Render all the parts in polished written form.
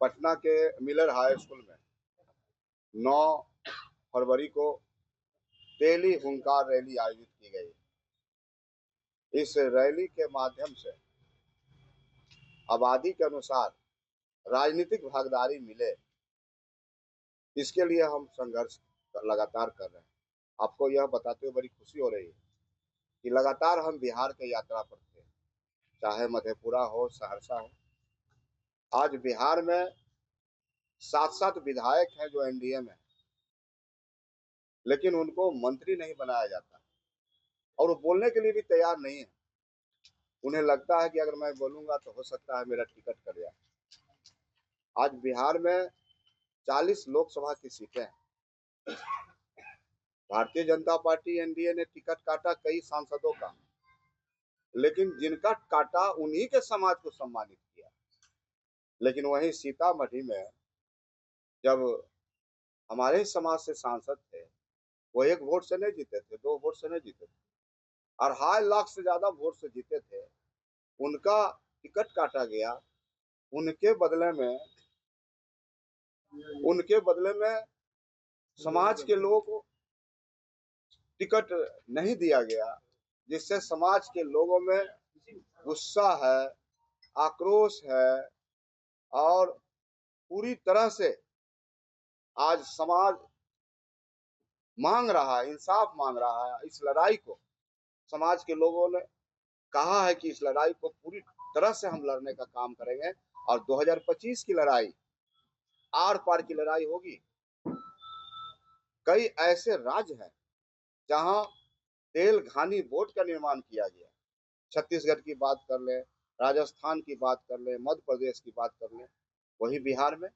पटना के Miller high school में 9 फरवरी को तेली हुंकार रैली आयोजित की गई। इस रैली के माध्यम से आबादी के अनुसार राजनीतिक भागीदारी मिले, इसके लिए हम संघर्ष लगातार कर रहे हैं। आपको यह बताते हुए बड़ी खुशी हो रही है कि लगातार हम बिहार के यात्रा पर थे, चाहे मधेपुरा हो, सहरसा हो। आज बिहार में 7-7 विधायक हैं जो एनडीए में, लेकिन उनको मंत्री नहीं बनाया जाता और वो बोलने के लिए भी तैयार नहीं है। उन्हें लगता है कि अगर मैं बोलूंगा तो हो सकता है मेरा टिकट कट जाए। आज बिहार में 40 लोकसभा की सीटें हैं। भारतीय जनता पार्टी एनडीए ने टिकट काटा कई सांसदों का, लेकिन जिनका काटा उन्हीं के समाज को सम्मानित किया। लेकिन वहीं सीतामढ़ी में जब हमारे समाज से सांसद थे, वो 1 वोट से नहीं जीते थे, 2 वोट से नहीं जीते थे, और 2.5 लाख से ज्यादा वोट से जीते थे। उनका टिकट काटा गया। उनके बदले में समाज के लोगों को टिकट नहीं दिया गया, जिससे समाज के लोगों में गुस्सा है, आक्रोश है और पूरी तरह से आज समाज मांग रहा है, इंसाफ मांग रहा है। इस लड़ाई को समाज के लोगों ने कहा है कि इस लड़ाई को पूरी तरह से हम लड़ने का काम करेंगे और 2025 की लड़ाई आर पार की लड़ाई होगी। कई ऐसे राज्य हैं जहां तेलघानी बोर्ड का निर्माण किया गया। छत्तीसगढ़ की बात कर ले, राजस्थान की बात कर ले, मध्य प्रदेश की बात कर ले, वही बिहार में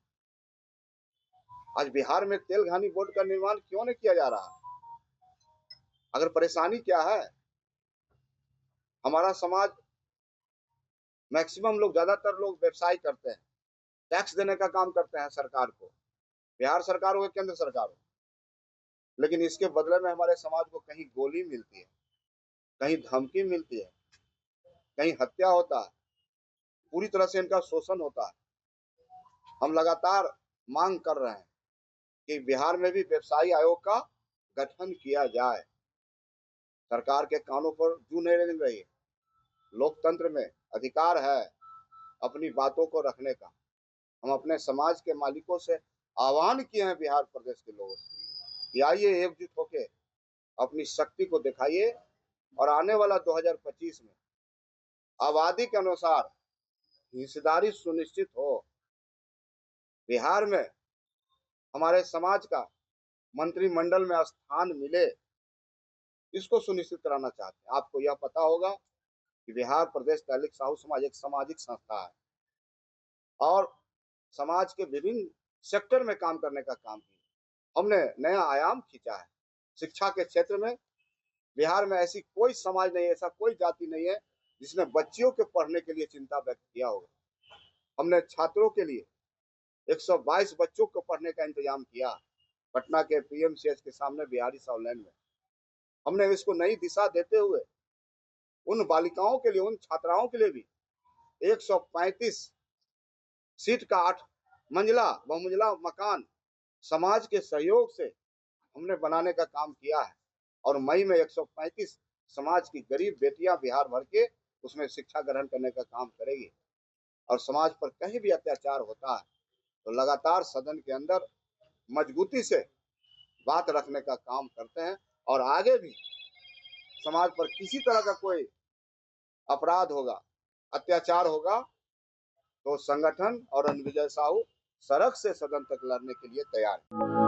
आज बिहार में तेलघानी बोर्ड का निर्माण क्यों नहीं किया जा रहा? अगर परेशानी क्या है, हमारा समाज मैक्सिमम लोग, ज्यादातर लोग व्यवसाय करते हैं, टैक्स देने का काम करते हैं सरकार को, बिहार सरकार हो या केंद्र सरकार हो। लेकिन इसके बदले में हमारे समाज को कहीं गोली मिलती है, कहीं धमकी मिलती है, कहीं हत्या होता है, पूरी तरह से इनका शोषण होता है। हम लगातार मांग कर रहे हैं कि बिहार में भी व्यवसायी आयोग का गठन किया जाए। सरकार के कानों पर जू नहीं लग रही है। लोकतंत्र में अधिकार है अपनी बातों को रखने का। हम अपने समाज के मालिकों से आह्वान किए हैं, बिहार प्रदेश के लोगों से, कि आइए एकजुट होके अपनी शक्ति को दिखाइए और आने वाला 2025 में आबादी के अनुसार हिस्सेदारी सुनिश्चित हो। बिहार में हमारे समाज का मंत्रिमंडल में स्थान मिले, इसको सुनिश्चित कराना चाहते हैं। आपको यह पता होगा कि बिहार प्रदेश दलित साहू समाज एक सामाजिक संस्था है और समाज के विभिन्न सेक्टर में काम करने का काम किया। हमने नया आयाम खींचा है। शिक्षा के क्षेत्र में बिहार में ऐसी कोई समाज नहीं है, ऐसा कोई जाति नहीं है जिसने बच्चियों के पढ़ने के लिए चिंता व्यक्त किया होगा। हमने छात्रों के लिए 122 बच्चों को पढ़ने का इंतजाम किया पटना के पीएमसीएच के सामने बिहारी साउथ लैंड में। हमने इसको नई दिशा देते हुए उन बालिकाओं के लिए, उन छात्राओं के लिए भी 135 सीट का 8 मंजिला बहुमंजिला मकान समाज के सहयोग से हमने बनाने का काम किया है। और मई में 135 समाज की गरीब बेटियां बिहार भर के उसमें शिक्षा ग्रहण करने का काम करेगी। और समाज पर कहीं भी अत्याचार होता है तो लगातार सदन के अंदर मजबूती से बात रखने का काम करते हैं। और आगे भी समाज पर किसी तरह का कोई अपराध होगा, अत्याचार होगा, तो संगठन और रणविजय साहू सड़क से सदन तक लड़ने के लिए तैयार है।